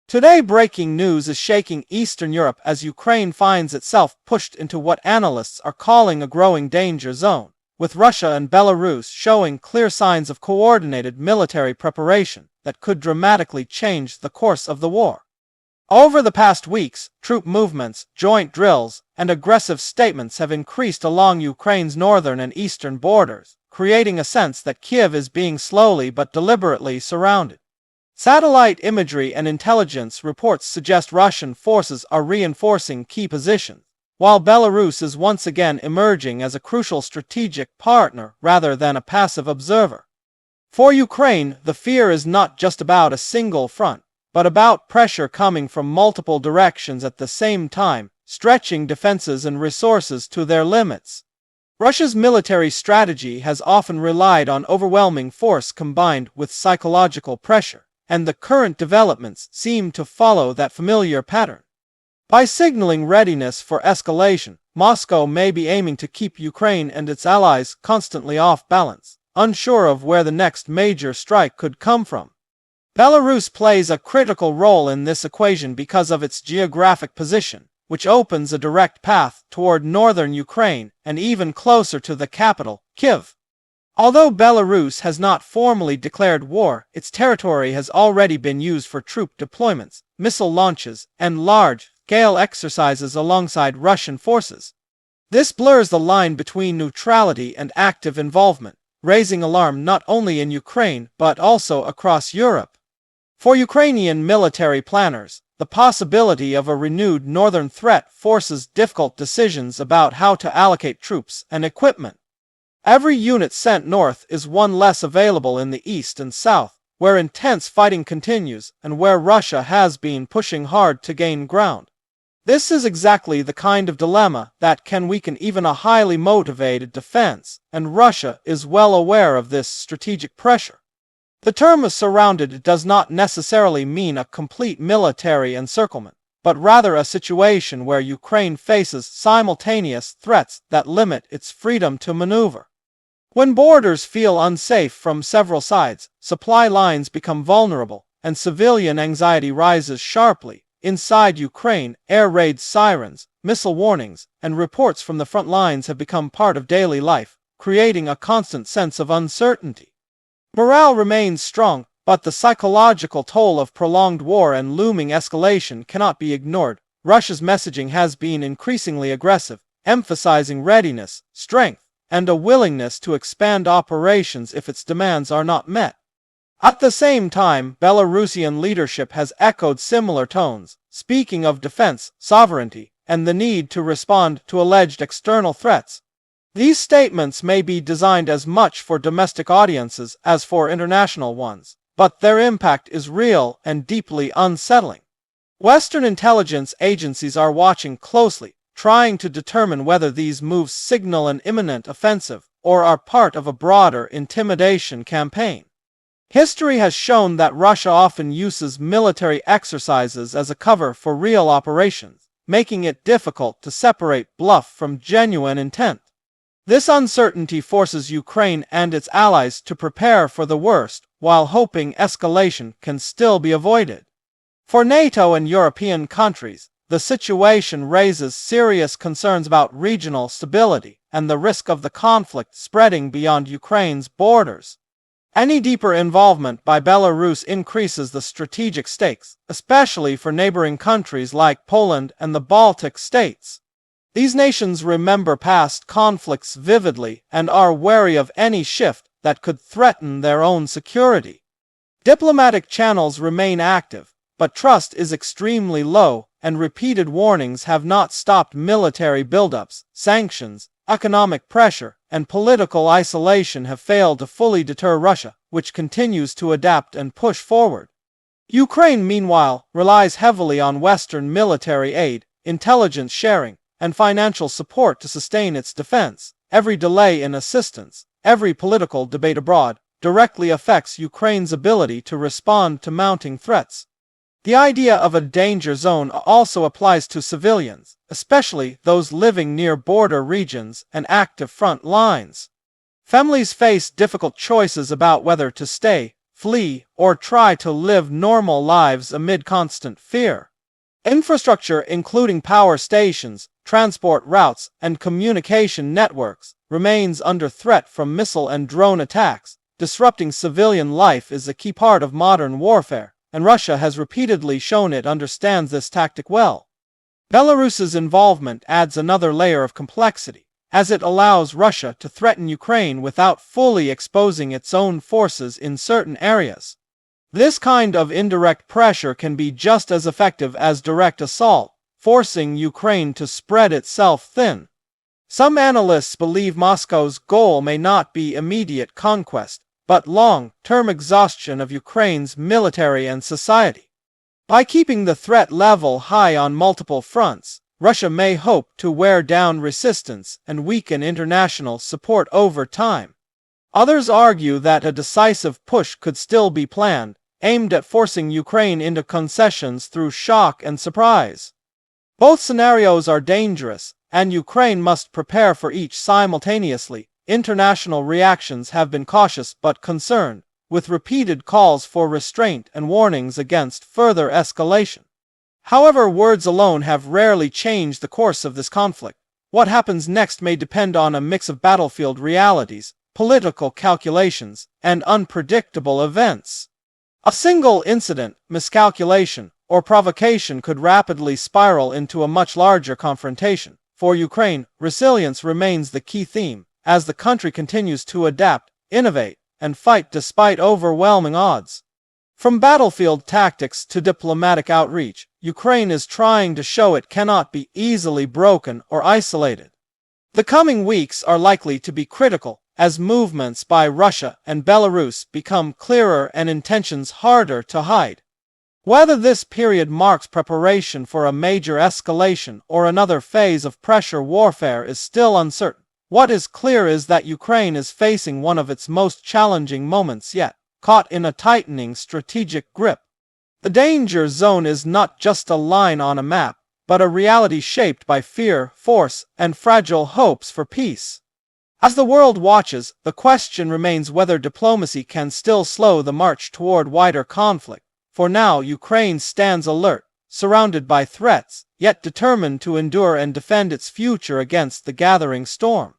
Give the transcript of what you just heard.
Today, breaking news is shaking Eastern Europe as Ukraine finds itself pushed into what analysts are calling a growing danger zone, with Russia and Belarus showing clear signs of coordinated military preparation that could dramatically change the course of the war. Over the past weeks, troop movements, joint drills, and aggressive statements have increased along Ukraine's northern and eastern borders, creating a sense that Kiev is being slowly but deliberately surrounded. Satellite imagery and intelligence reports suggest Russian forces are reinforcing key positions, while Belarus is once again emerging as a crucial strategic partner rather than a passive observer. For Ukraine, the fear is not just about a single front, but about pressure coming from multiple directions at the same time, stretching defenses and resources to their limits. Russia's military strategy has often relied on overwhelming force combined with psychological pressure, and the current developments seem to follow that familiar pattern. By signaling readiness for escalation, Moscow may be aiming to keep Ukraine and its allies constantly off balance, unsure of where the next major strike could come from. Belarus plays a critical role in this equation because of its geographic position, which opens a direct path toward northern Ukraine and even closer to the capital, Kyiv. Although Belarus has not formally declared war, its territory has already been used for troop deployments, missile launches, and large-scale exercises alongside Russian forces. This blurs the line between neutrality and active involvement, raising alarm not only in Ukraine but also across Europe. For Ukrainian military planners, the possibility of a renewed northern threat forces difficult decisions about how to allocate troops and equipment. Every unit sent north is one less available in the east and south, where intense fighting continues and where Russia has been pushing hard to gain ground. This is exactly the kind of dilemma that can weaken even a highly motivated defense, and Russia is well aware of this strategic pressure. The term surrounded does not necessarily mean a complete military encirclement, but rather a situation where Ukraine faces simultaneous threats that limit its freedom to maneuver. When borders feel unsafe from several sides, supply lines become vulnerable, and civilian anxiety rises sharply. Inside Ukraine, air raid sirens, missile warnings, and reports from the front lines have become part of daily life, creating a constant sense of uncertainty. Morale remains strong, but the psychological toll of prolonged war and looming escalation cannot be ignored. Russia's messaging has been increasingly aggressive, emphasizing readiness, strength, and a willingness to expand operations if its demands are not met. At the same time, Belarusian leadership has echoed similar tones, speaking of defense, sovereignty, and the need to respond to alleged external threats. These statements may be designed as much for domestic audiences as for international ones, but their impact is real and deeply unsettling. Western intelligence agencies are watching closely, trying to determine whether these moves signal an imminent offensive or are part of a broader intimidation campaign. History has shown that Russia often uses military exercises as a cover for real operations, making it difficult to separate bluff from genuine intent. This uncertainty forces Ukraine and its allies to prepare for the worst, while hoping escalation can still be avoided. For NATO and European countries, the situation raises serious concerns about regional stability and the risk of the conflict spreading beyond Ukraine's borders. Any deeper involvement by Belarus increases the strategic stakes, especially for neighboring countries like Poland and the Baltic states. These nations remember past conflicts vividly and are wary of any shift that could threaten their own security. Diplomatic channels remain active, but trust is extremely low, and repeated warnings have not stopped military buildups. Sanctions, economic pressure, and political isolation have failed to fully deter Russia, which continues to adapt and push forward. Ukraine, meanwhile, relies heavily on Western military aid, intelligence sharing, and financial support to sustain its defense. Every delay in assistance, every political debate abroad, directly affects Ukraine's ability to respond to mounting threats. The idea of a danger zone also applies to civilians, especially those living near border regions and active front lines. Families face difficult choices about whether to stay, flee, or try to live normal lives amid constant fear. Infrastructure, including power stations, transport routes, and communication networks, remains under threat from missile and drone attacks. Disrupting civilian life is a key part of modern warfare, and Russia has repeatedly shown it understands this tactic well. Belarus's involvement adds another layer of complexity, as it allows Russia to threaten Ukraine without fully exposing its own forces in certain areas. This kind of indirect pressure can be just as effective as direct assault, forcing Ukraine to spread itself thin. Some analysts believe Moscow's goal may not be immediate conquest, but long-term exhaustion of Ukraine's military and society. By keeping the threat level high on multiple fronts, Russia may hope to wear down resistance and weaken international support over time. Others argue that a decisive push could still be planned, aimed at forcing Ukraine into concessions through shock and surprise. Both scenarios are dangerous, and Ukraine must prepare for each simultaneously. International reactions have been cautious but concerned, with repeated calls for restraint and warnings against further escalation. However, words alone have rarely changed the course of this conflict. What happens next may depend on a mix of battlefield realities, political calculations, and unpredictable events. A single incident, miscalculation, or provocation could rapidly spiral into a much larger confrontation. For Ukraine, resilience remains the key theme, as the country continues to adapt, innovate, and fight despite overwhelming odds. From battlefield tactics to diplomatic outreach, Ukraine is trying to show it cannot be easily broken or isolated. The coming weeks are likely to be critical, as movements by Russia and Belarus become clearer and intentions harder to hide. Whether this period marks preparation for a major escalation or another phase of pressure warfare is still uncertain. What is clear is that Ukraine is facing one of its most challenging moments yet, caught in a tightening strategic grip. The danger zone is not just a line on a map, but a reality shaped by fear, force, and fragile hopes for peace. As the world watches, the question remains whether diplomacy can still slow the march toward wider conflict. For now, Ukraine stands alert, surrounded by threats, yet determined to endure and defend its future against the gathering storm.